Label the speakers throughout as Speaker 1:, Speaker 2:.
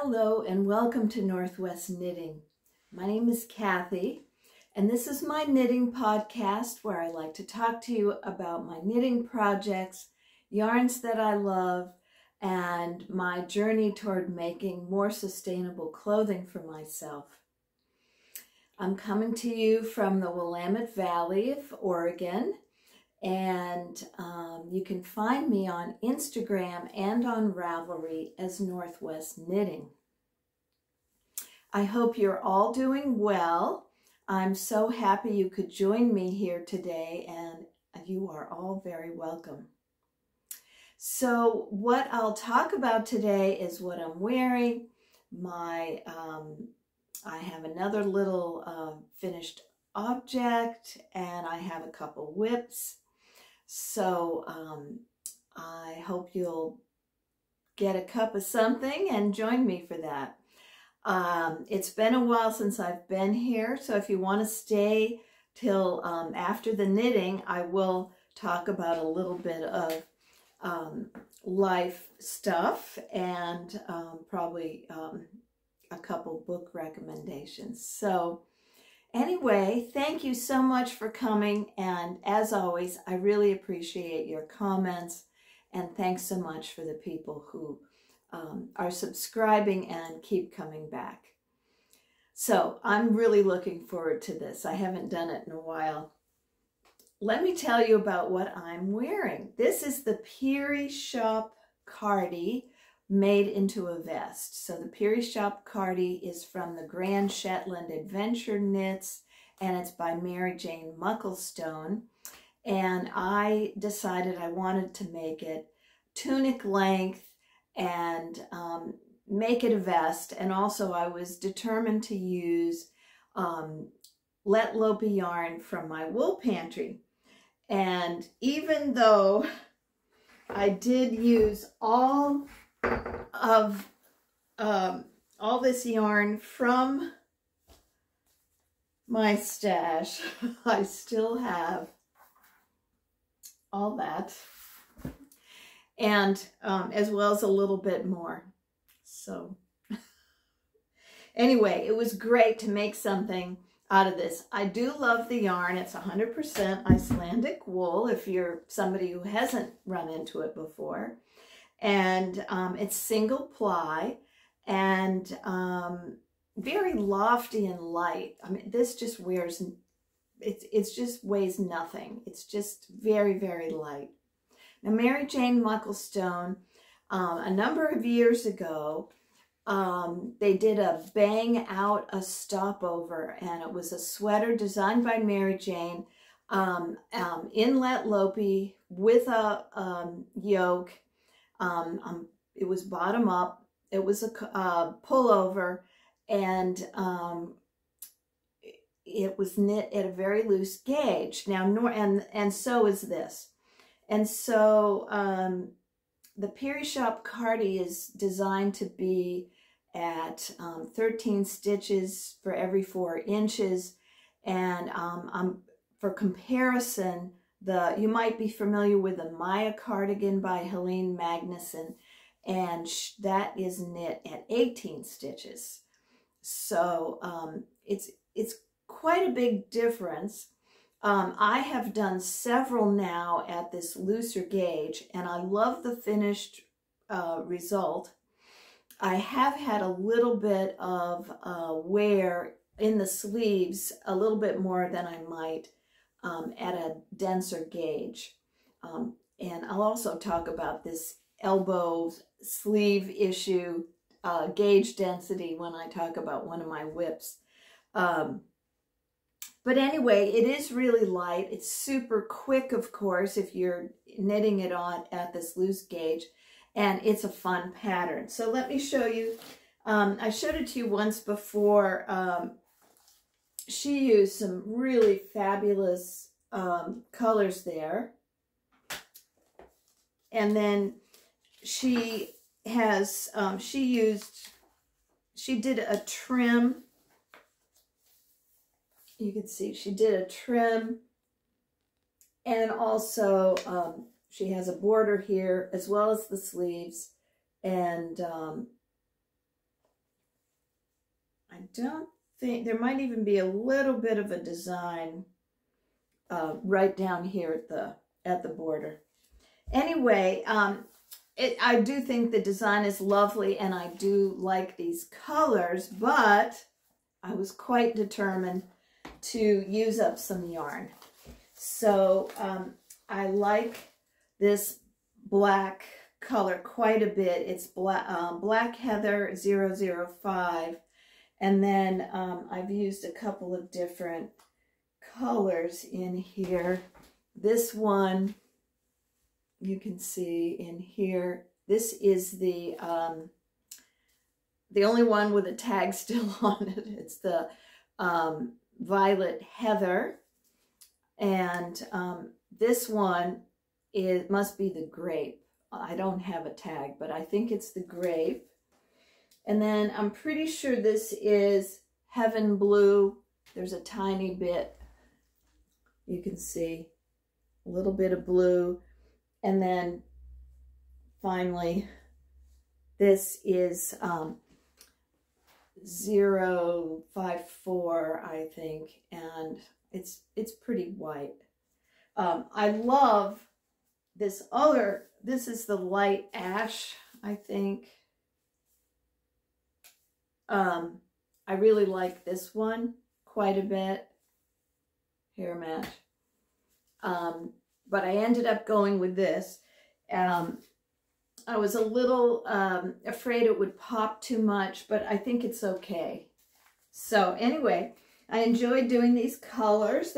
Speaker 1: Hello and welcome to Northwest Knitting. My name is Kathy and this is my knitting podcast where I like to talk to you about my knitting projects, yarns that I love, and my journey toward making more sustainable clothing for myself. I'm coming to you from the Willamette Valley of Oregon, and you can find me on Instagram and on Ravelry as Northwest Knitting. I hope you're all doing well. I'm so happy you could join me here today, and you are all very welcome. So what I'll talk about today is what I'm wearing. I have another little finished object, and I have a couple whips. So I hope you'll get a cup of something and join me for that. It's been a while since I've been here, so if you want to stay till after the knitting, I will talk about a little bit of life stuff and probably a couple book recommendations. So anyway, thank you so much for coming, and as always, I really appreciate your comments, and thanks so much for the people who are subscribing and keep coming back. So I'm really looking forward to this. I haven't done it in a while. Let me tell you about what I'm wearing. This is the Peerie Shop Cardi made into a vest. So the Peerie Shop Cardi is from the Grand Shetland Adventure Knits, and it's by Mary Jane Mucklestone. And I decided I wanted to make it tunic length and make it a vest. And also I was determined to use Lettlopi yarn from my wool pantry. And even though I did use all this yarn from my stash, I still have all that, and as well as a little bit more. So anyway, it was great to make something out of this. I do love the yarn. It's 100% Icelandic wool if you're somebody who hasn't run into it before. And it's single ply and very lofty and light. I mean, this just wears, it just weighs nothing. It's just very, very light. Now, Mary Jane Mucklestone, a number of years ago, they did a bang out a stopover, and it was a sweater designed by Mary Jane in Lettlopi with a yoke. It was bottom up. It was a pullover, and it was knit at a very loose gauge. Now, and so is this. And so the Peerie Shop Cardi is designed to be at 13 stitches for every 4 inches. And for comparison, you might be familiar with the Maya Cardigan by Helene Magnuson, and that is knit at 18 stitches. So it's quite a big difference. I have done several now at this looser gauge, and I love the finished result. I have had a little bit of wear in the sleeves, a little bit more than I might at a denser gauge. And I'll also talk about this elbow sleeve issue, gauge density, when I talk about one of my whips. But anyway, it is really light. It's super quick, of course, if you're knitting it on at this loose gauge, and it's a fun pattern. So let me show you. I showed it to you once before. She used some really fabulous colors there. And then she has, she did a trim. You can see she did a trim, and also she has a border here as well as the sleeves, and I don't think, there might even be a little bit of a design right down here at the border. Anyway, I do think the design is lovely, and I do like these colors, but I was quite determined to use up some yarn. So I like this black color quite a bit. It's Black Heather 005, and then I've used a couple of different colors in here. This one you can see in here. This is the only one with a tag still on it. It's the Violet Heather, and this one must be the Grape. I don't have a tag, but I think it's the Grape. And then I'm pretty sure this is Heaven Blue. There's a tiny bit, you can see a little bit of blue. And then finally, this is 054, I think, and it's pretty white. I love this other, this is the light ash, I think. I really like this one quite a bit, hair match. But I ended up going with this. I was a little afraid it would pop too much, but I think it's okay. So anyway, I enjoyed doing these colors.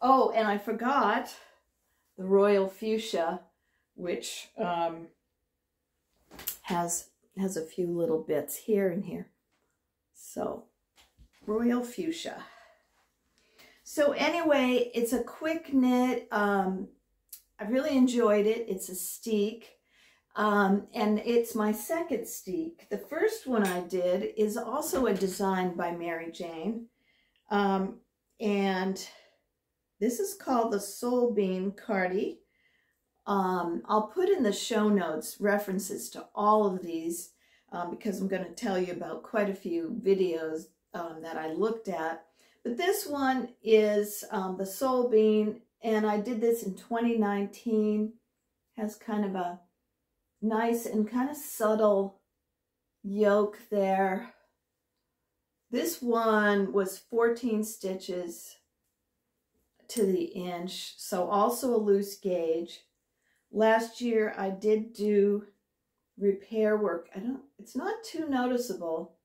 Speaker 1: Oh, and I forgot the Royal Fuchsia, which has a few little bits here and here. So Royal Fuchsia. So anyway, it's a quick knit. I really enjoyed it. It's a Steek. And it's my second Steek. The first one I did is also a design by Mary Jane. And this is called the Soul Bean Cardi. I'll put in the show notes references to all of these because I'm going to tell you about quite a few videos that I looked at. But this one is the Soul Bean, and I did this in 2019. Has kind of a nice and kind of subtle yoke there. This one was 14 stitches to the inch, so also a loose gauge. Last year I did do repair work. It's not too noticeable.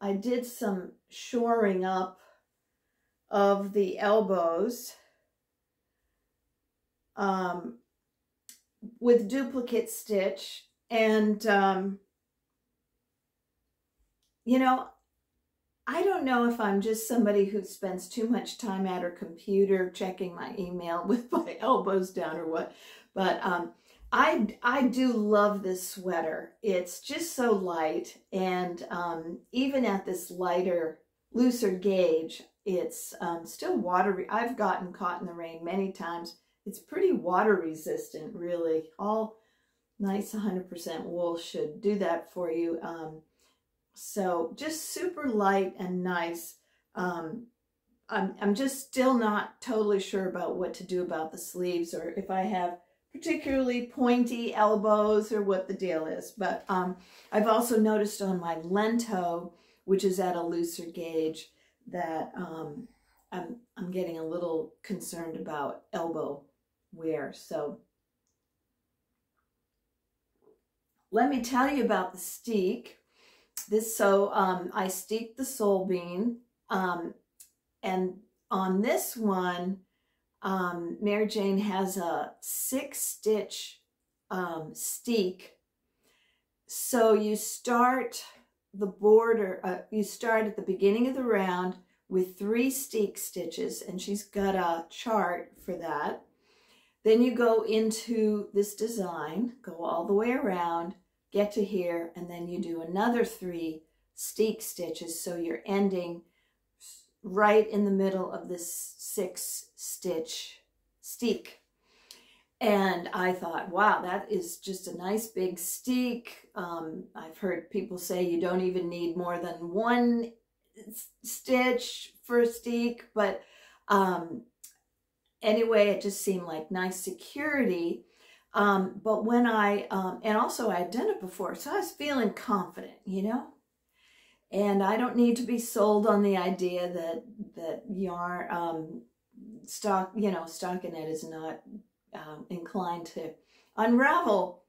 Speaker 1: I did some shoring up of the elbows with duplicate stitch, and you know, I don't know if I'm just somebody who spends too much time at her computer checking my email with my elbows down or what, but I do love this sweater. It's just so light, and even at this looser gauge, it's still water. I've gotten caught in the rain many times. It's pretty water resistant, really. All nice 100% wool should do that for you. So just super light and nice. I'm just still not totally sure about what to do about the sleeves, or if I have particularly pointy elbows or what the deal is. But I've also noticed on my lento, which is at a looser gauge, that I'm getting a little concerned about elbow wear. So let me tell you about the Steek. I steeked the Soul Bean, and on this one, Mary Jane has a 6-stitch steek. So you start the border, you start at the beginning of the round with 3 steek stitches, and she's got a chart for that. Then you go into this design, go all the way around, get to here, and then you do another 3 steek stitches, so you're ending right in the middle of this 6-stitch steek. And I thought, wow, that is just a nice big steek. I've heard people say you don't even need more than 1 stitch for Steek, but anyway, it just seemed like nice security. But when and also I had done it before, so I was feeling confident, you know? And I don't need to be sold on the idea that yarn, stockinette is not inclined to unravel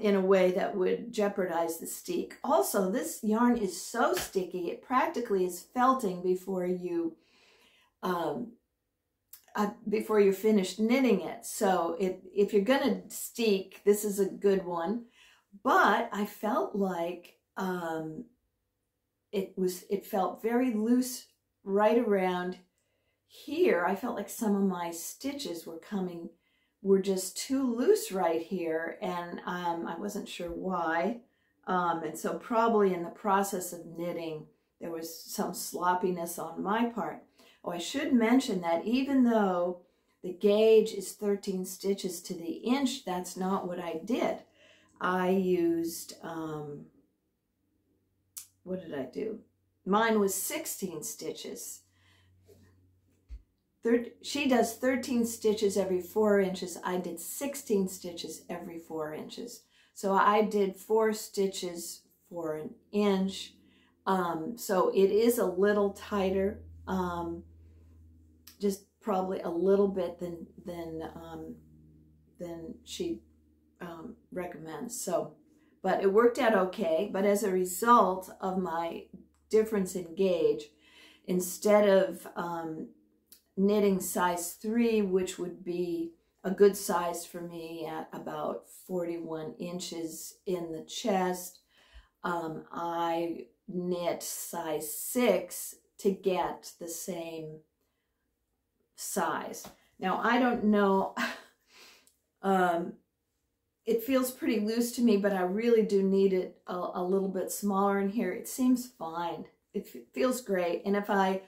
Speaker 1: in a way that would jeopardize the Steek. Also, this yarn is so sticky, it practically is felting before you're finished knitting it. So if you're gonna Steek, this is a good one. But I felt like it felt very loose right around here. I felt like some of my stitches were just too loose right here, and I wasn't sure why. And so probably in the process of knitting, there was some sloppiness on my part. Oh, I should mention that even though the gauge is 13 stitches to the inch, that's not what I did. I used, what did I do? Mine was 16 stitches. She does 13 stitches every 4 inches. I did 16 stitches every 4 inches. So I did 4 stitches for an inch. So it is a little tighter, just probably a little bit than she recommends. So, but it worked out okay. But as a result of my difference in gauge, instead of knitting size 3, which would be a good size for me at about 41 inches in the chest, I knit size 6 to get the same size. Now, I don't know, it feels pretty loose to me, but I really do need it a little bit smaller in here. It seems fine. It feels great. And if I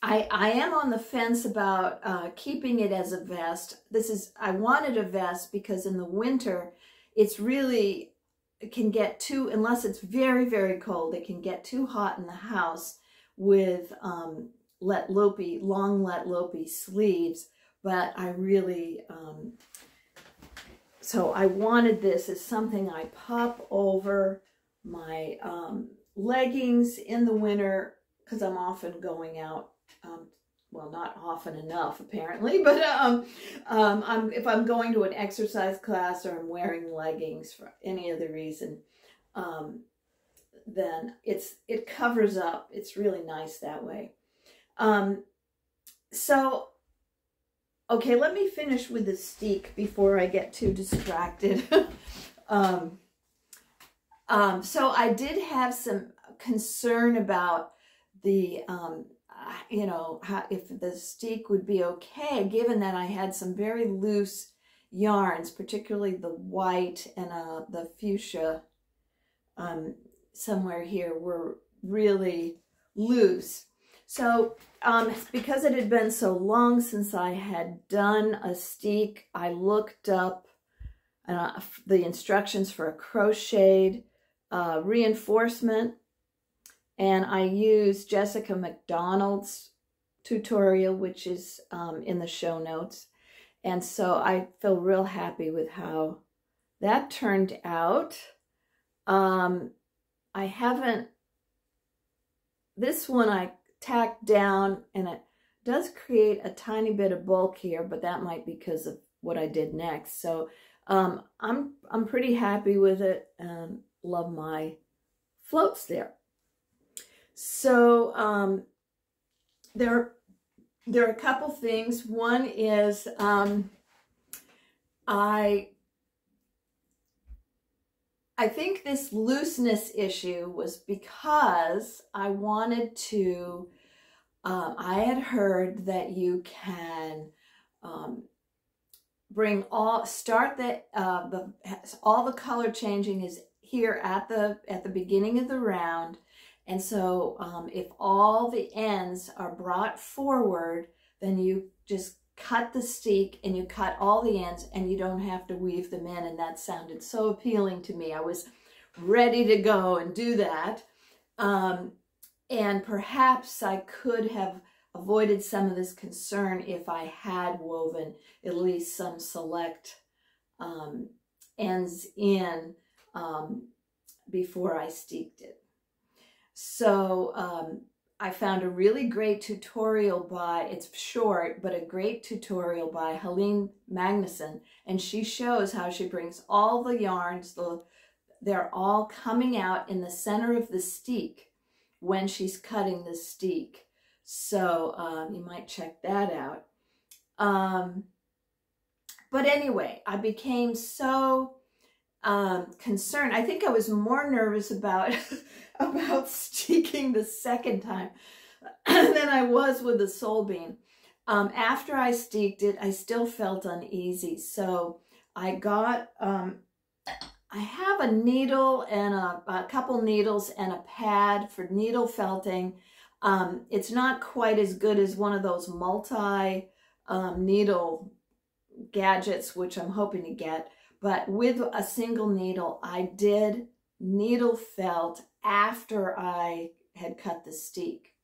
Speaker 1: am on the fence about keeping it as a vest. I wanted a vest because in the winter, it can get too, unless it's very, very cold, it can get too hot in the house with long Lettlopi sleeves. But I really, so I wanted this as something I pop over my leggings in the winter, because I'm often going out. Well, not often enough, apparently, but if I'm going to an exercise class or I'm wearing leggings for any other reason, then it covers up. It's really nice that way. So, okay, let me finish with the Steek before I get too distracted. So I did have some concern about the if the Steek would be okay, given that I had some very loose yarns, particularly the white and the fuchsia somewhere here were really loose. So because it had been so long since I had done a Steek, I looked up the instructions for a crocheted reinforcement. And I used Jessica McDonald's tutorial, which is in the show notes. And so I feel real happy with how that turned out. This one I tacked down, and it does create a tiny bit of bulk here, but that might be because of what I did next. So I'm pretty happy with it and love my floats there. So there are a couple things. One is I think this looseness issue was because I wanted to, I had heard that you can bring all the color changing is here at the beginning of the round. And so if all the ends are brought forward, then you just cut the Steek and you cut all the ends and you don't have to weave them in. And that sounded so appealing to me. I was ready to go and do that. And perhaps I could have avoided some of this concern if I had woven at least some select ends in before I steeked it. So I found a really great tutorial by, it's short, but a great tutorial by Helene Magnuson, and she shows how she brings all the yarns, they're all coming out in the center of the steek when she's cutting the steek. So you might check that out. But anyway, I became so concerned. I think I was more nervous about about steeking the second time than I was with the sole bean. After I steeked it, I still felt uneasy. So I got, I have a needle and a couple needles and a pad for needle felting. It's not quite as good as one of those multi needle gadgets, which I'm hoping to get. But with a single needle, I did needle felt after I had cut the steek,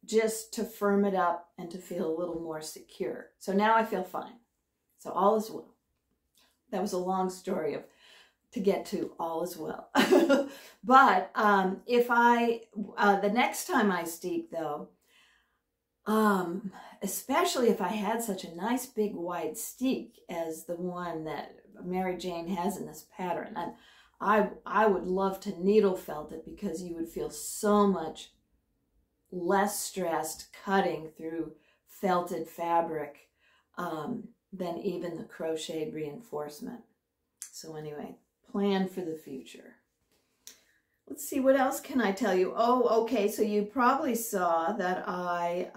Speaker 1: just to firm it up and to feel a little more secure. So now I feel fine. So all is well. That was a long story to get to all is well. But if the next time I steek though, especially if I had such a nice big wide steek as the one that Mary Jane has in this pattern, and I would love to needle felt it, because you would feel so much less stressed cutting through felted fabric than even the crocheted reinforcement. So anyway, plan for the future. Let's see, what else can I tell you? Oh, okay, so you probably saw that I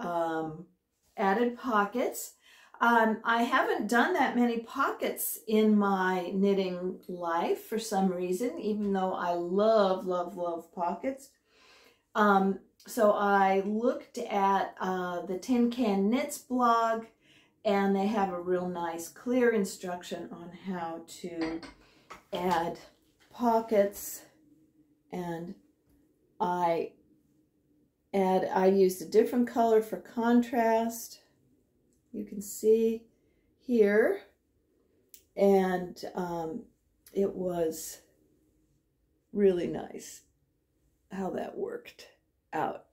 Speaker 1: added pockets. I haven't done that many pockets in my knitting life for some reason, even though I love, love, love pockets. So I looked at the tincanknits blog, and they have a real nice clear instruction on how to add pockets. And I used a different color for contrast. You can see here, and it was really nice how that worked out.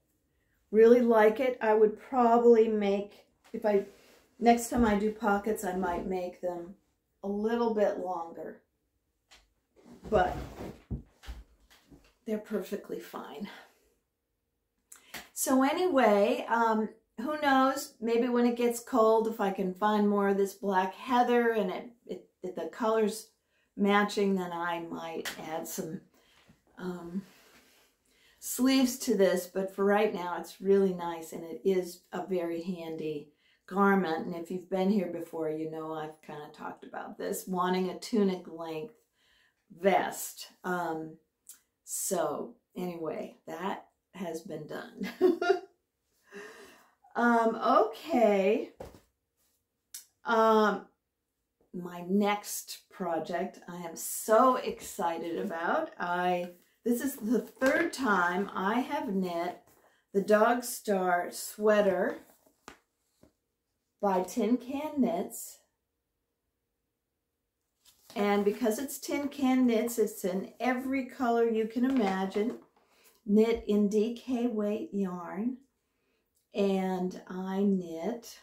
Speaker 1: Really like it. I would probably make, next time I do pockets, I might make them a little bit longer, but they're perfectly fine. So anyway, who knows, maybe when it gets cold, if I can find more of this black heather and the colors matching, then I might add some sleeves to this. But for right now, it's really nice, and it is a very handy garment. And if you've been here before, you know I've kind of talked about this, wanting a tunic length vest. So anyway, that has been done. Okay. My next project I am so excited about. This is the third time I have knit the Dog Star sweater by tincanknits. And because it's tincanknits, it's in every color you can imagine, knit in DK weight yarn. And I knit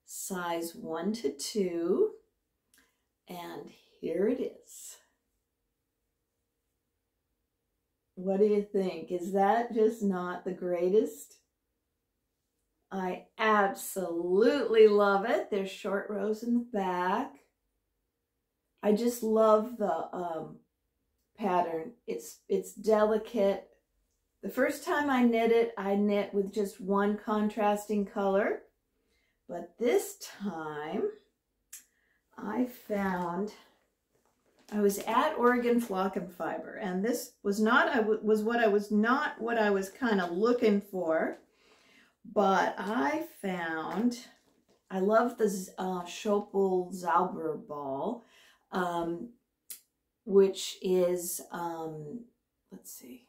Speaker 1: size 1 to 2, and here it is. What do you think? Is that just not the greatest? I absolutely love it. There's short rows in the back. I just love the pattern. It's delicate. The first time I knit it, I knit with just one contrasting color. But this time, I found, I was at Oregon Flock and Fiber, and this was not, what I was kind of looking for. But I found, I love the Schoppel Zauber ball, which is, let's see,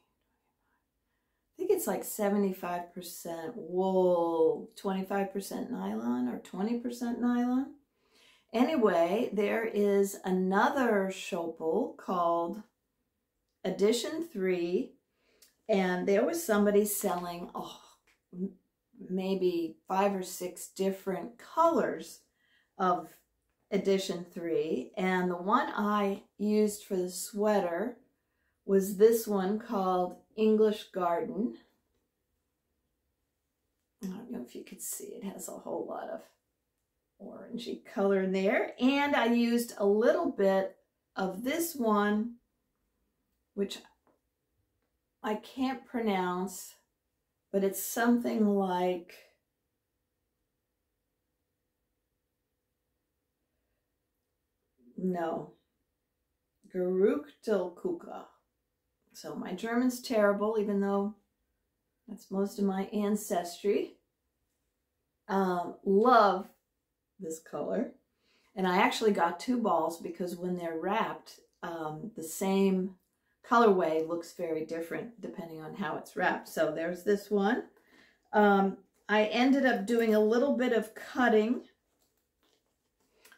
Speaker 1: think it's like 75% wool, 25% nylon or 20% nylon. Anyway, there is another Schoppel called Edition 3, and there was somebody selling maybe 5 or 6 different colors of Edition 3, and the one I used for the sweater was this one called English Garden. I don't know if you could see, it has a whole lot of orangey color in there. And I used a little bit of this one, which I can't pronounce, but it's something like Geruchtelkuka. So my German's terrible, even though that's most of my ancestry. Love this color. And I actually got 2 balls because when they're wrapped, the same colorway looks very different depending on how it's wrapped. So there's this one. I ended up doing a little bit of cutting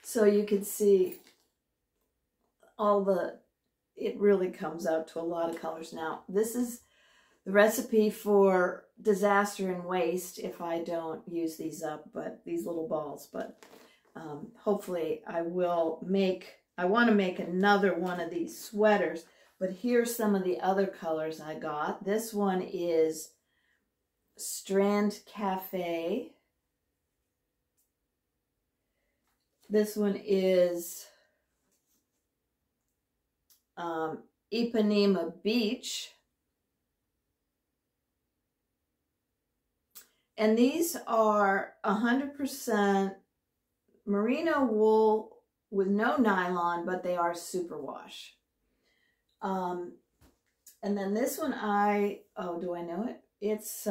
Speaker 1: so you could see it really comes out to a lot of colors. Now, this is the recipe for disaster and waste if I don't use these up, but these little balls. But hopefully I will I want to make another one of these sweaters. But here's some of the other colors I got. This one is Strand Cafe. This one is Ipanema Beach. And these are 100% merino wool with no nylon, but they are superwash. And then this one do I know it? It's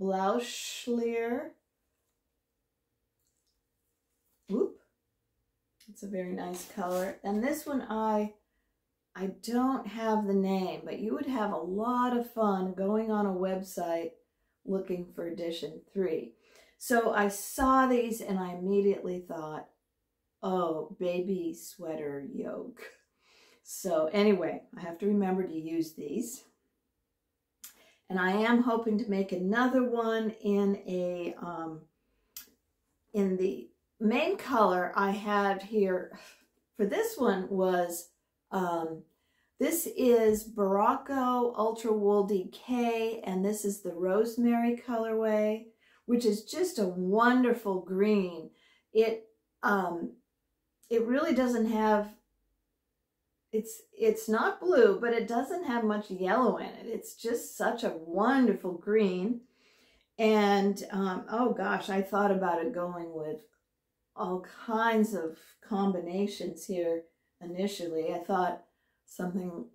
Speaker 1: Blauschlier. Whoop. It's a very nice color. And this one I don't have the name, but you would have a lot of fun going on a website looking for edition 3. So I saw these and I immediately thought, oh, baby sweater yoke. So anyway, I have to remember to use these. And I am hoping to make another one in the main color I had here for this one was, this is Berroco Ultra Wool DK, and this is the Rosemary colorway, which is just a wonderful green. It really doesn't have, it's not blue, but it doesn't have much yellow in it. It's just such a wonderful green. And oh gosh, I thought about it going with all kinds of combinations here initially. I thought something,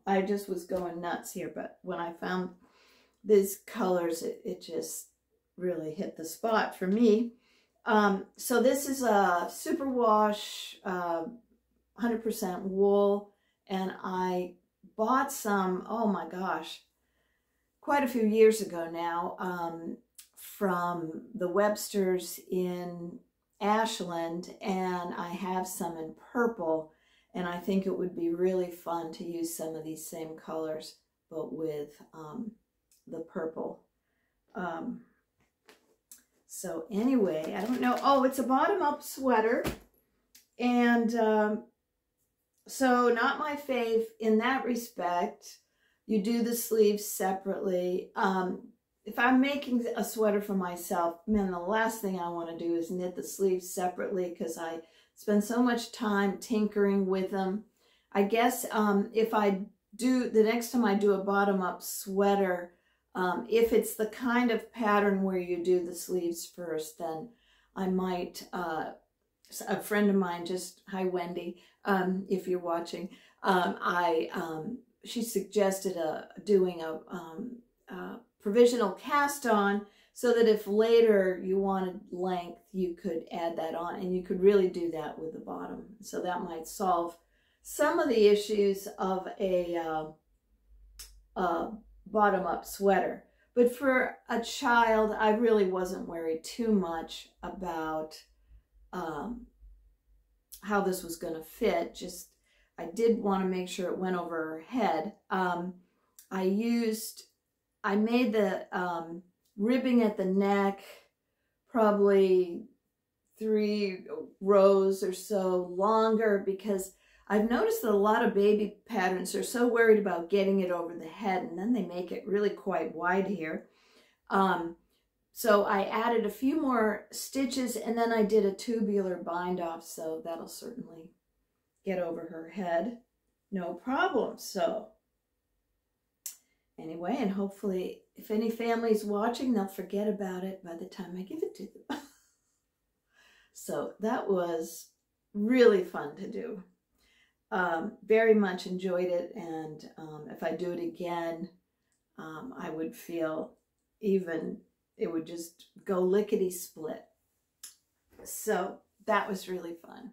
Speaker 1: I just was going nuts here, but when I found these colors, it just really hit the spot for me. So this is a superwash 100% wool, and I bought some, oh my gosh, quite a few years ago now, from the Websters in Ashland, and I have some in purple, and I think it would be really fun to use some of these same colors, but with the purple. So anyway, I don't know. Oh, it's a bottom-up sweater, and so not my fave in that respect. You do the sleeves separately. If I'm making a sweater for myself, man, the last thing I want to do is knit the sleeves separately because I spend so much time tinkering with them. I guess if I do, the next time I do a bottom-up sweater, if it's the kind of pattern where you do the sleeves first, then I might, a friend of mine just, hi Wendy, if you're watching, she suggested doing a provisional cast on so that if later you wanted length, you could add that on, and you could really do that with the bottom. So that might solve some of the issues of a bottom-up sweater. But for a child, I really wasn't worried too much about how this was going to fit. Just, I did want to make sure it went over her head. I made the ribbing at the neck probably 3 rows or so longer, because I've noticed that a lot of baby patterns are so worried about getting it over the head, and then they make it really quite wide here. So I added a few more stitches, and then I did a tubular bind off, so that'll certainly get over her head, no problem. So anyway, and hopefully if any family's watching, they'll forget about it by the time I give it to them. So that was really fun to do. Very much enjoyed it, and if I do it again, I would feel even, it would just go lickety-split. So that was really fun.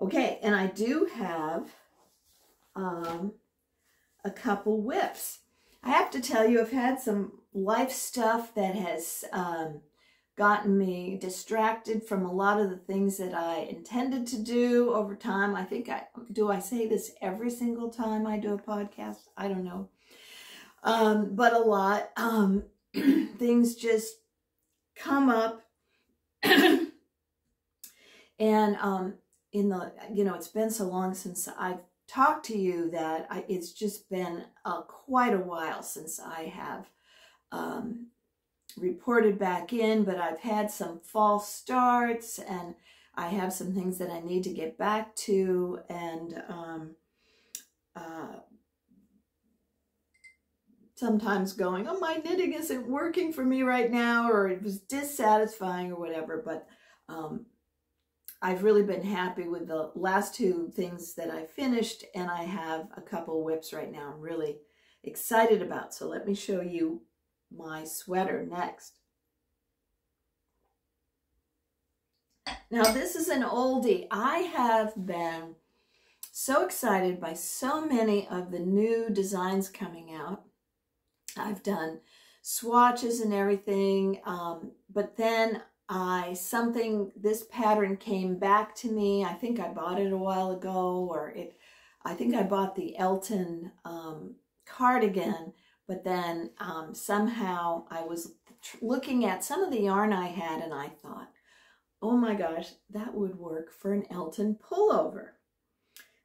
Speaker 1: Okay, and I do have a couple whips. I have to tell you, I've had some life stuff that has gotten me distracted from a lot of the things that I intended to do over time. I think I say this every single time I do a podcast? I don't know. But a lot. Things just come up. And it's been so long since I've talked to you that it's just been quite a while since I have reported back in, but I've had some false starts, and I have some things that I need to get back to, and sometimes going, oh, my knitting isn't working for me right now, or it was dissatisfying or whatever. But I've really been happy with the last 2 things that I finished, and I have a couple whips right now I'm really excited about. So let me show you my sweater next. Now this is an oldie. I have been so excited by so many of the new designs coming out. I've done swatches and everything, but then this pattern came back to me. I think I bought it a while ago, I think I bought the Elton cardigan, but then somehow I was looking at some of the yarn I had, and I thought, oh my gosh, that would work for an Elton pullover.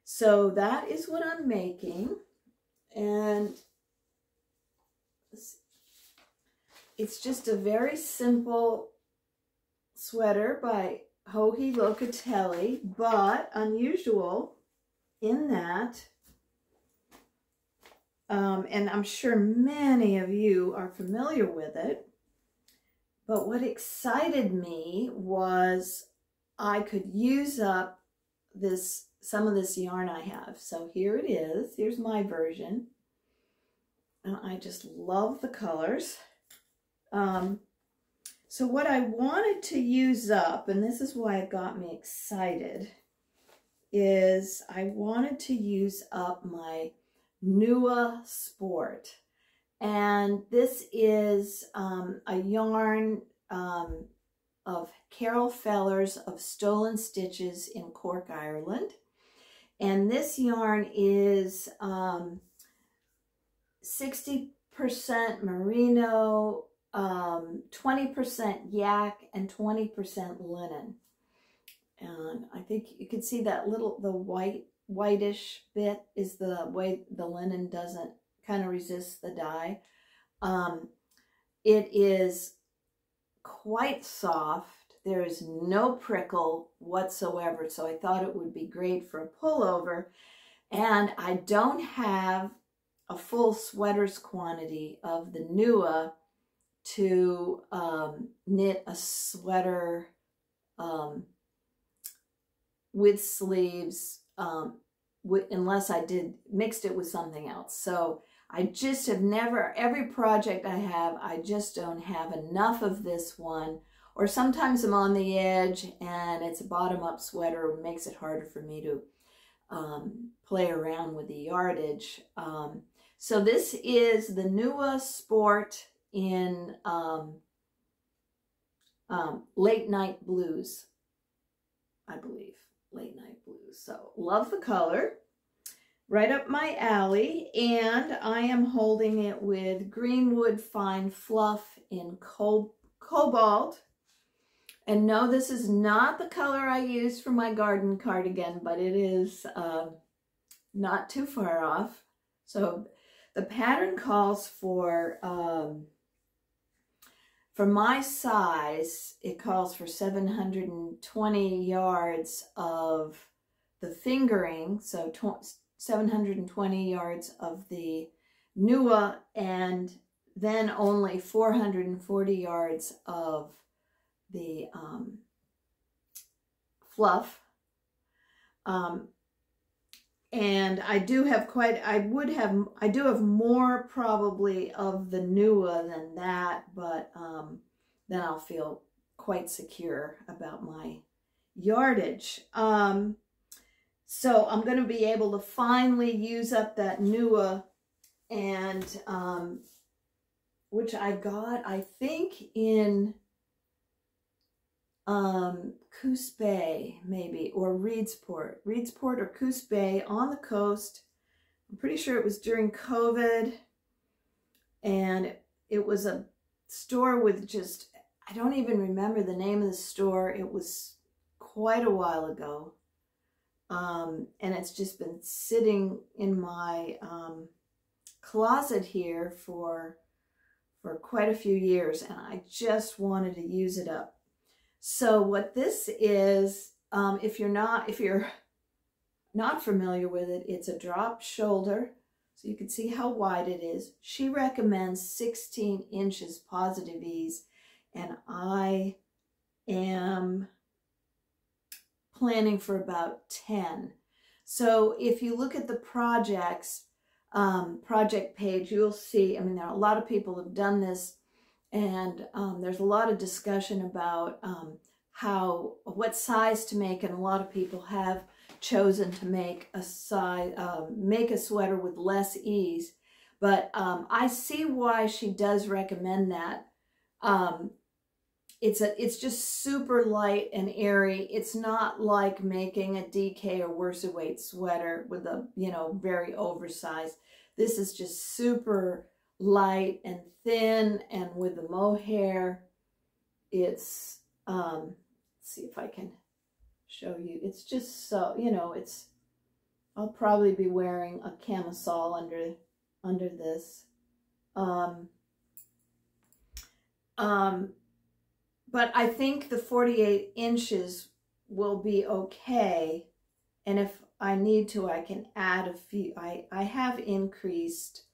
Speaker 1: So that is what I'm making, and it's just a very simple sweater by Locatelli, but unusual in that, and I'm sure many of you are familiar with it, but what excited me was I could use up some of this yarn I have. So here it is. Here's my version. And I just love the colors. So what I wanted to use up, and this is why it got me excited, is I wanted to use up my Nua Sport. And this is a yarn of Carol Feller's of Stolen Stitches in Cork, Ireland. And this yarn is 60% merino, 20% yak, and 20% linen. And I think you can see that the whitish bit is the way the linen doesn't kind of resist the dye. It is quite soft. There is no prickle whatsoever, so I thought it would be great for a pullover. And I don't have a full sweater's quantity of the Nua to knit a sweater with sleeves unless I mixed it with something else. So I just have never, every project I have, I just don't have enough of this one. Or sometimes I'm on the edge and it's a bottom-up sweater, it makes it harder for me to play around with the yardage. So this is the Nua Sport in Late Night Blues, I believe. Late Night Blues. So love the color. Right up my alley. And I am holding it with Greenwood Fine Fluff in Cobalt. And no, this is not the color I used for my garden cardigan, but it is not too far off. So the pattern calls for my size, it calls for 720 yards of the fingering, so 720 yards of the Nua, and then only 440 yards of the Fluff. And I do have I do have more probably of the Nua than that, but then I'll feel quite secure about my yardage. So I'm going to be able to finally use up that Nua, and which I got, I think, in Coos Bay, maybe, or Reedsport or Coos Bay on the coast. I'm pretty sure it was during COVID, and it was a store with just, I don't even remember the name of the store. It was quite a while ago, and it's just been sitting in my closet here for quite a few years, and I just wanted to use it up. So what this is, if you're not familiar with it, it's a drop shoulder. So you can see how wide it is. She recommends 16 inches positive ease, and I am planning for about 10. So if you look at the project page, you'll see, I mean, there are a lot of people who've done this, and there's a lot of discussion about what size to make, and a lot of people have chosen to make a sweater with less ease. But I see why she does recommend that. It's just super light and airy. It's not like making a DK or worser weight sweater with a, very oversized. This is just super light and thin, and with the mohair, it's let's see if I can show you. It's just so, I'll probably be wearing a camisole under this. But I think the 48 inches will be okay, and if I need to, I can add a few. I have increased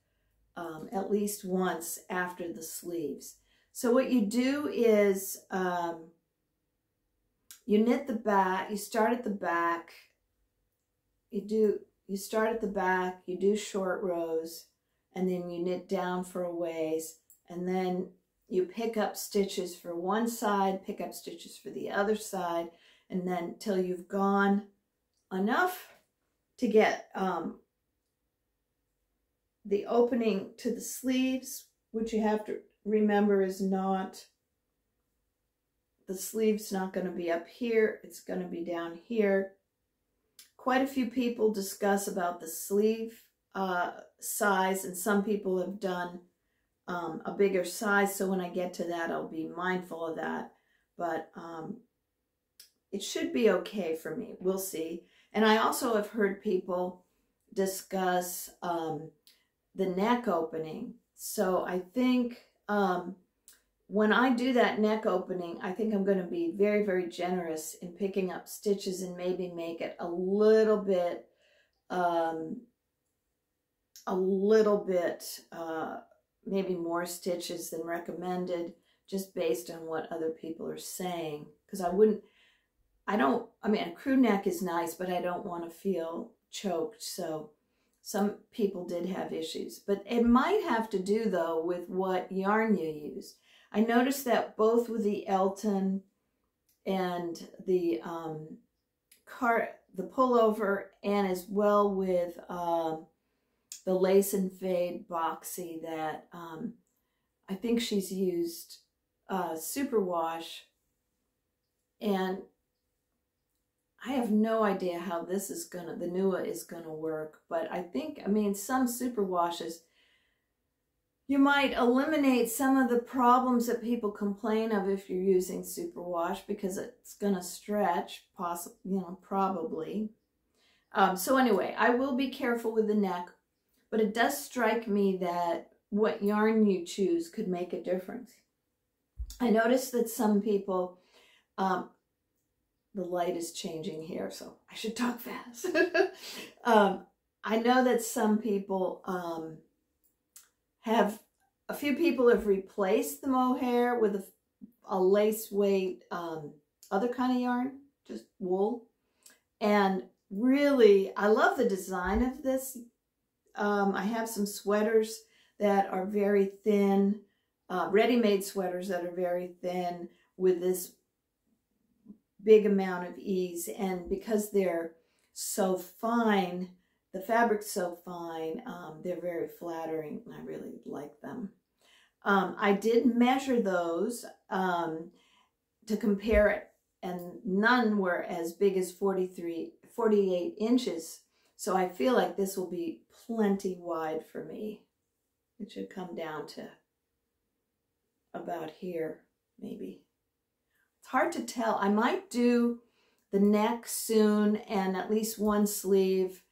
Speaker 1: at least once after the sleeves. So what you do is you knit the back, you start at the back, you start at the back, you do short rows, and then you knit down for a ways, and then you pick up stitches for one side, pick up stitches for the other side, and then till you've gone enough to get the opening to the sleeves, which you have to remember is not, the sleeve's not going to be up here, it's going to be down here. Quite a few people discuss about the sleeve size, and some people have done a bigger size, so when I get to that, I'll be mindful of that. But it should be okay for me. We'll see. And I also have heard people discuss the neck opening. So I think when I do that neck opening, I think I'm going to be very, very generous in picking up stitches and maybe make it a little bit maybe more stitches than recommended, just based on what other people are saying. Because I mean, a crew neck is nice, but I don't want to feel choked. So some people did have issues, but it might have to do though with what yarn you use. I noticed that both with the Elton and the Pullover, and as well with the Lace and Fade Boxy that I think she's used superwash, and I have no idea how this is the Nua is gonna work, but I mean, some superwashes, you might eliminate some of the problems that people complain of if you're using superwash, because it's gonna stretch, possibly, you know, probably. So anyway, I will be careful with the neck, but it does strike me that what yarn you choose could make a difference. I noticed that some people, the light is changing here, so I should talk fast. I know that some people a few people have replaced the mohair with a lace weight, other kind of yarn, just wool. And really, I love the design of this. I have some sweaters that are very thin, ready-made sweaters that are very thin with this big amount of ease, and because they're so fine, the fabric's so fine, they're very flattering, and I really like them. I did measure those to compare it, and none were as big as 48 inches, so I feel like this will be plenty wide for me. It should come down to about here, maybe. It's hard to tell. I might do the neck soon and at least one sleeve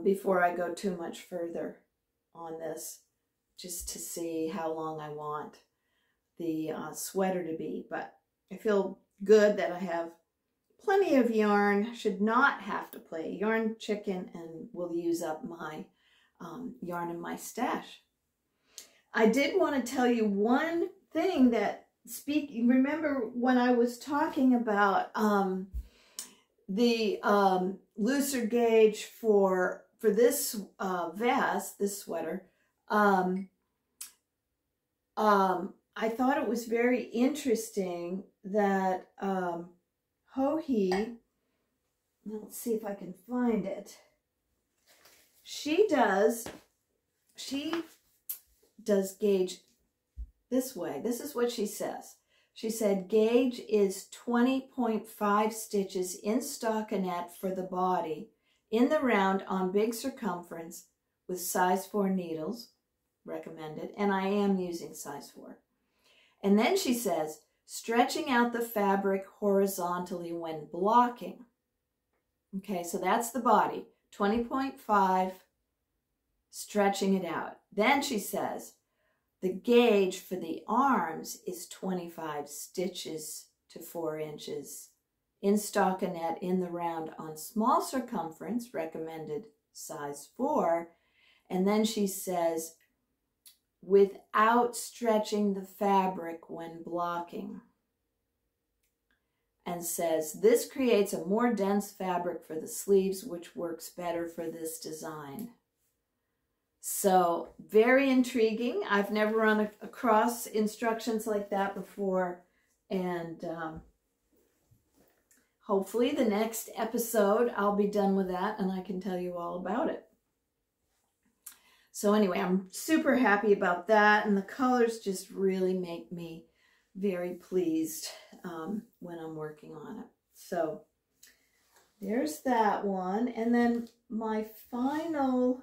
Speaker 1: before I go too much further on this, just to see how long I want the sweater to be. But I feel good that I have plenty of yarn, should not have to play yarn chicken, and will use up my yarn in my stash. I did want to tell you one thing that remember when I was talking about the looser gauge for this vest, this sweater, I thought it was very interesting that Hohi, let's see if I can find it, she does gauge this way. This is what she says. She said gauge is 20.5 stitches in stockinette for the body, in the round on big circumference with size 4 needles, recommended, and I am using size 4. And then she says, stretching out the fabric horizontally when blocking. Okay, so that's the body, 20.5, stretching it out. Then she says, the gauge for the arms is 25 stitches to 4 inches in stockinette in the round on small circumference, recommended size 4. And then she says, without stretching the fabric when blocking. And says, this creates a more dense fabric for the sleeves, which works better for this design. So very intriguing. I've never run across instructions like that before, and hopefully the next episode I'll be done with that and I can tell you all about it. So anyway, I'm super happy about that, and the colors just really make me very pleased when I'm working on it. So there's that one, and then my final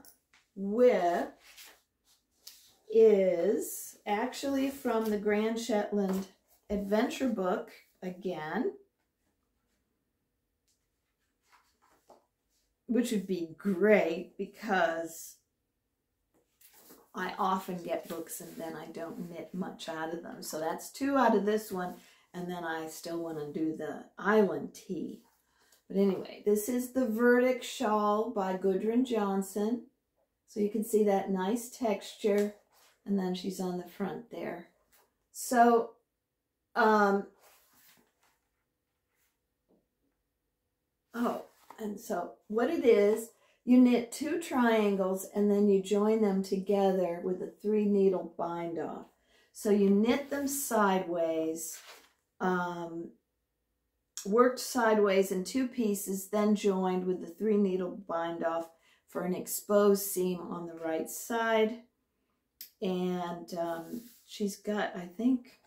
Speaker 1: whip is actually from the Grand Shetland Adventure Book again, which would be great because I often get books and then I don't knit much out of them. So that's 2 out of this one, and then I still want to do the Island Tea. But anyway, this is the Virdek Shawl by Gudrun Johnston. So you can see that nice texture, and then she's on the front there. So, and so what it is, you knit 2 triangles and then you join them together with a 3 needle bind off. So you knit them sideways, worked sideways in 2 pieces, then joined with the 3 needle bind off for an exposed seam on the right side. And she's got, I think,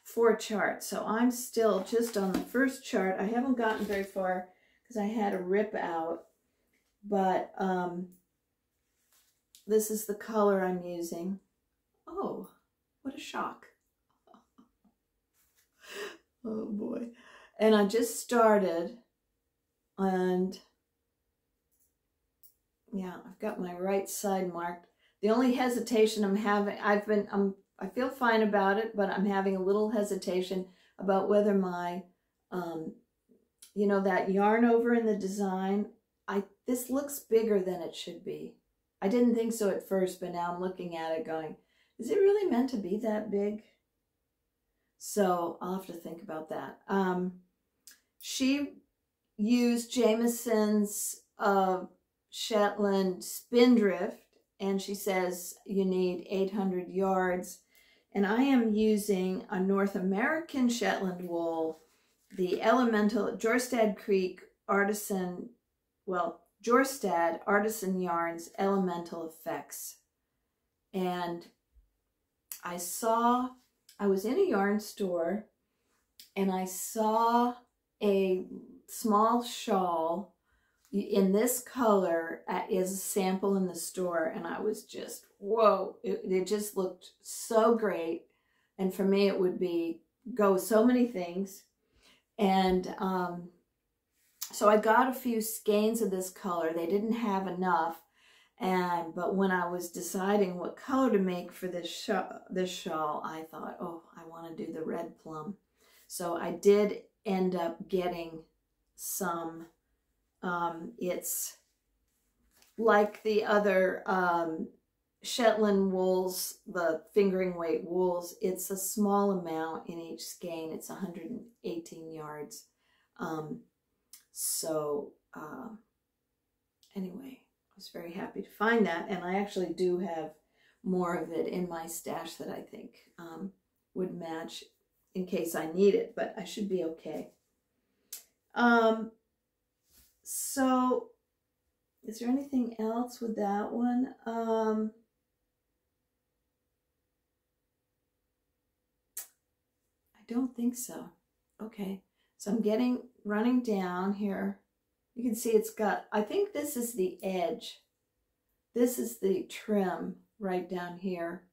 Speaker 1: 4 charts. So I'm still just on the first chart. I haven't gotten very far because I had a rip out. But this is the color I'm using. Oh, what a shock. Oh boy. And I just started, and yeah, I've got my right side marked. The only hesitation I'm having, I feel fine about it, but I'm having a little hesitation about whether my, you know, that yarn over in the design, this looks bigger than it should be. I didn't think so at first, but now I'm looking at it going, is it really meant to be that big? So I'll have to think about that. She used Jamieson's Shetland Spindrift, and she says you need 800 yards. And I am using a North American Shetland wool, the Elemental Jorstad Creek Artisan, well, Jorstad Artisan Yarns Elemental Effects. And I was in a yarn store and I saw a small shawl in this color as a sample in the store, and I was just, whoa, it just looked so great. And for me, it would go so many things. And so I got a few skeins of this color. They didn't have enough, but when I was deciding what color to make for this shawl, I thought, oh, I want to do the red plum. So I did end up getting some. It's like the other Shetland wools, the fingering weight wools. It's a small amount in each skein. It's 118 yards. Anyway, I was very happy to find that, and I actually do have more of it in my stash that I think would match in case I need it, but I should be okay. So is there anything else with that one? I don't think so. Okay, so I'm running down here. You can see it's got, I think this is the edge. This is the trim right down here.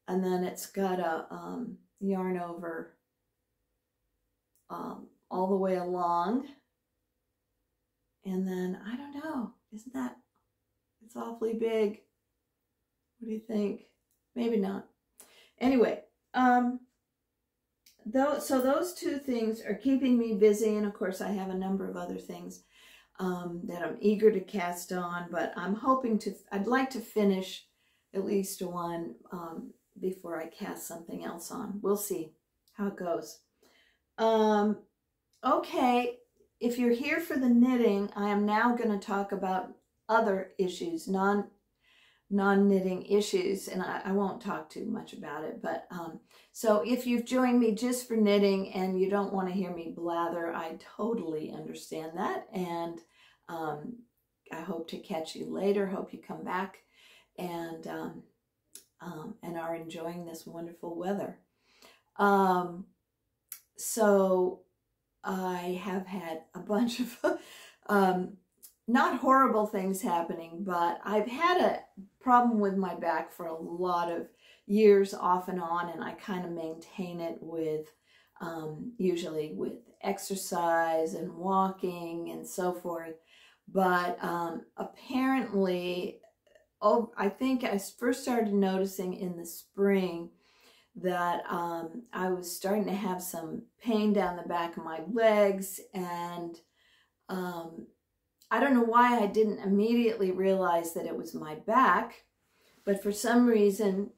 Speaker 1: And then it's got a yarn over all the way along. And then, I don't know, isn't that, it's awfully big. What do you think? Maybe not. Anyway, so those 2 things are keeping me busy, and of course I have a number of other things that I'm eager to cast on, but I'm hoping I'd like to finish at least one before I cast something else on. We'll see how it goes. Okay, if you're here for the knitting, I am now going to talk about other issues, non-knitting issues, and I won't talk too much about it, but so if you've joined me just for knitting and you don't want to hear me blather, I totally understand that, and I hope to catch you later. Hope you come back and are enjoying this wonderful weather. So I have had a bunch of not horrible things happening, but I've had a problem with my back for a lot of years off and on, and I kind of maintain it with usually with exercise and walking and so forth. But apparently, I think I first started noticing in the spring that I was starting to have some pain down the back of my legs, and I don't know why I didn't immediately realize that it was my back, but for some reason,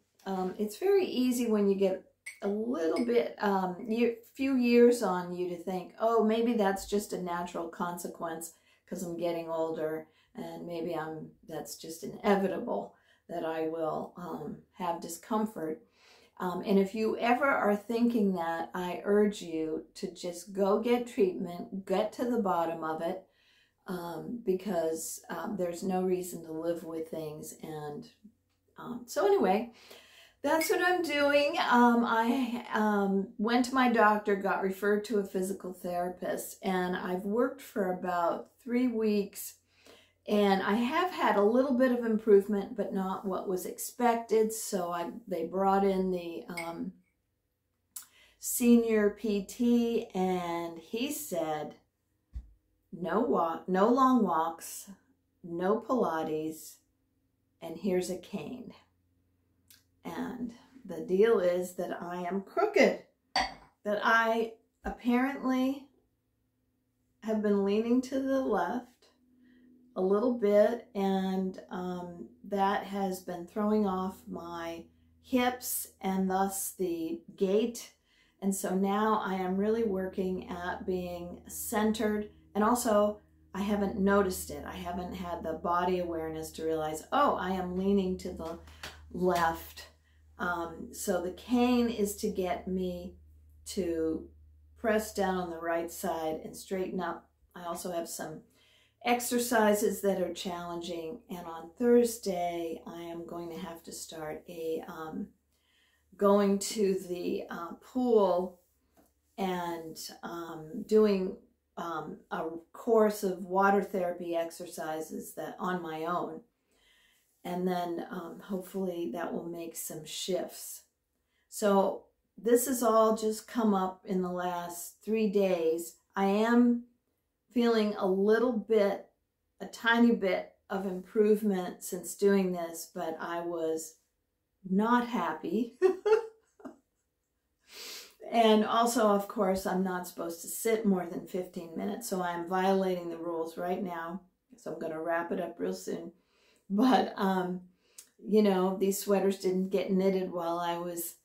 Speaker 1: it's very easy when you get a little bit, few years on you to think, oh, maybe that's just a natural consequence because I'm getting older, and maybe that's just inevitable that I will have discomfort. And if you ever are thinking that, I urge you to just go get treatment, get to the bottom of it. because there's no reason to live with things. And so anyway, that's what I'm doing. I went to my doctor, got referred to a physical therapist, and I've worked for about 3 weeks, and I have had a little bit of improvement, but not what was expected. So they brought in the senior PT, and he said, no long walks, no Pilates, and here's a cane. And the deal is that I am crooked, that I apparently have been leaning to the left a little bit, and that has been throwing off my hips and thus the gait. And so now I am really working at being centered, and also I haven't noticed it. I haven't had the body awareness to realize, oh, I am leaning to the left. So the cane is to get me to press down on the right side and straighten up. I also have some exercises that are challenging, and on Thursday I am going to have to start going to the pool and doing a course of water therapy exercises that on my own. And then hopefully that will make some shifts. So this has all just come up in the last 3 days. I am feeling a tiny bit of improvement since doing this, but I was not happy. And also, of course, I'm not supposed to sit more than 15 minutes, so I'm violating the rules right now. So I'm going to wrap it up real soon. But, you know, these sweaters didn't get knitted while I was,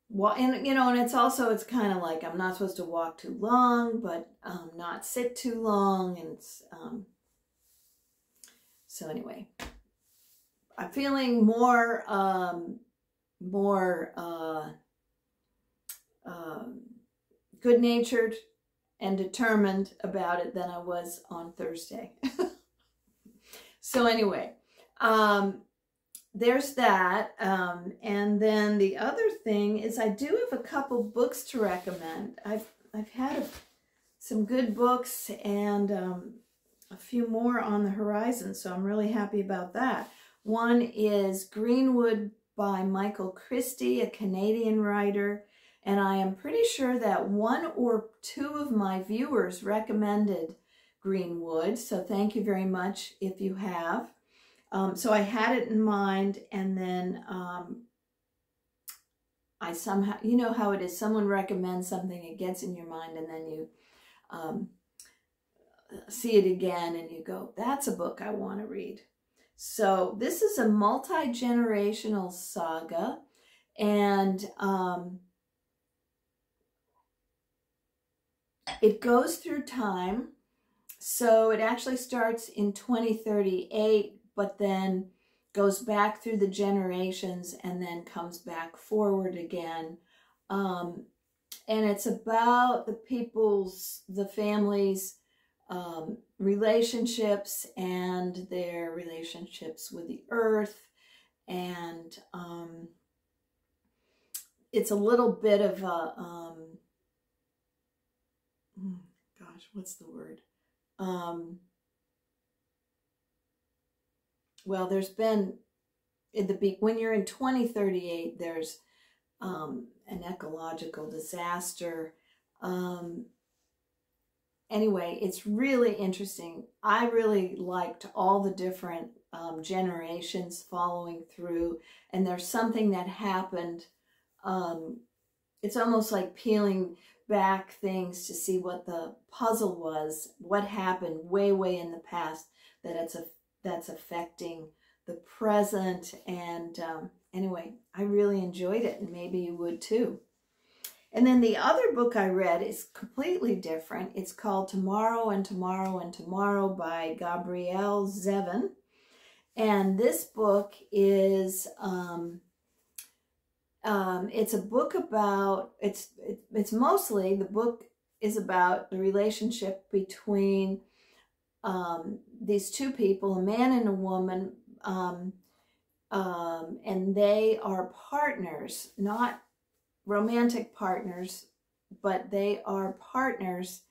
Speaker 1: and, you know, and it's kind of like I'm not supposed to walk too long, but not sit too long. And it's, so anyway, I'm feeling more good-natured and determined about it than I was on Thursday. So anyway, there's that. And then the other thing is I do have a couple books to recommend. I've had some good books and a few more on the horizon, so I'm really happy about that. One is Greenwood by Michael Christie, a Canadian writer. And I am pretty sure that 1 or 2 of my viewers recommended Greenwood. So thank you very much if you have. So I had it in mind, and then I somehow, you know how it is, someone recommends something, it gets in your mind, and then you see it again and you go, that's a book I want to read. So this is a multi-generational saga, and it goes through time. So it actually starts in 2038, but then goes back through the generations and then comes back forward again. And it's about the families' relationships and their relationships with the earth. And it's a little bit of a, gosh, what's the word? Well, there's been, when you're in 2038, there's an ecological disaster. Anyway, it's really interesting. I really liked all the different generations following through, and there's something that happened. It's almost like peeling back things to see what the puzzle was, what happened way, way in the past that's affecting the present. And anyway, I really enjoyed it, and maybe you would too. And then the other book I read is completely different. It's called Tomorrow and Tomorrow and Tomorrow by Gabrielle Zevin. And this book is, it's a book about, it's mostly, the book is about the relationship between these two people, a man and a woman, and they are partners, not romantic partners, but they are partners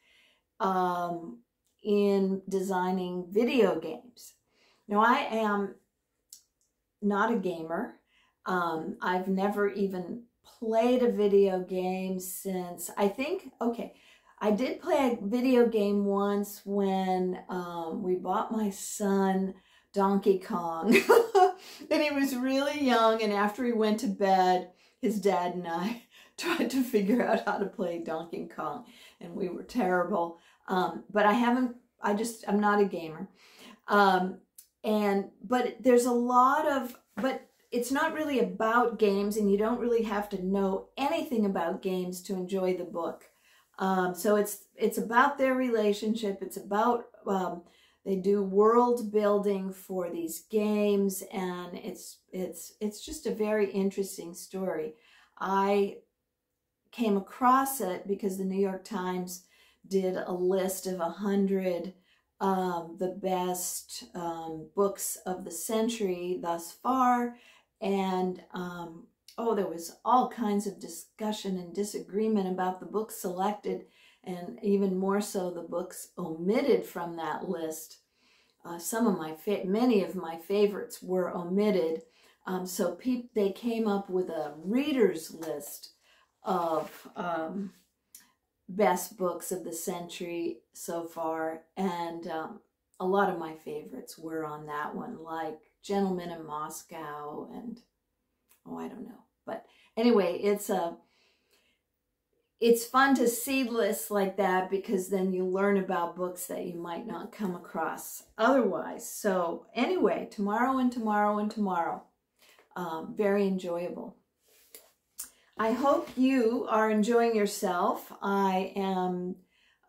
Speaker 1: in designing video games. Now, I am not a gamer. I've never even played a video game since, I think, okay, I did play a video game once when we bought my son Donkey Kong. And he was really young, and after he went to bed, his dad and I tried to figure out how to play Donkey Kong, and we were terrible. But I'm not a gamer. But there's a lot of, but it's not really about games, and you don't really have to know anything about games to enjoy the book. So it's about their relationship. It's about, they do world building for these games, and it's just a very interesting story. I came across it because the New York Times did a list of 100 the best books of the century thus far, and there was all kinds of discussion and disagreement about the books selected, and even more so the books omitted from that list. Many of my favorites were omitted. So they came up with a reader's list of best books of the century so far, and a lot of my favorites were on that one, like Gentleman in Moscow, and I don't know. But anyway, it's fun to see lists like that, because then you learn about books that you might not come across otherwise. So anyway, tomorrow and tomorrow and tomorrow. Very enjoyable. I hope you are enjoying yourself. I am,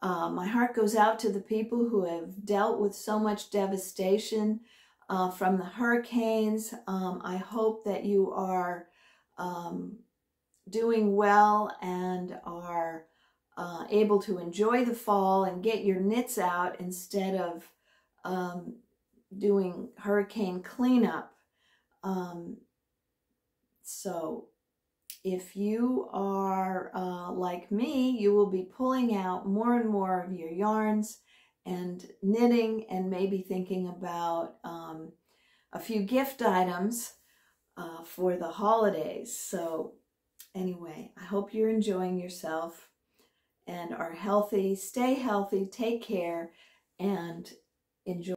Speaker 1: my heart goes out to the people who have dealt with so much devastation from the hurricanes. I hope that you are doing well and are able to enjoy the fall and get your knits out instead of doing hurricane cleanup. So if you are like me, you will be pulling out more and more of your yarns and knitting, and maybe thinking about a few gift items for the holidays. So anyway, I hope you're enjoying yourself and are healthy. Stay healthy, take care, and enjoy.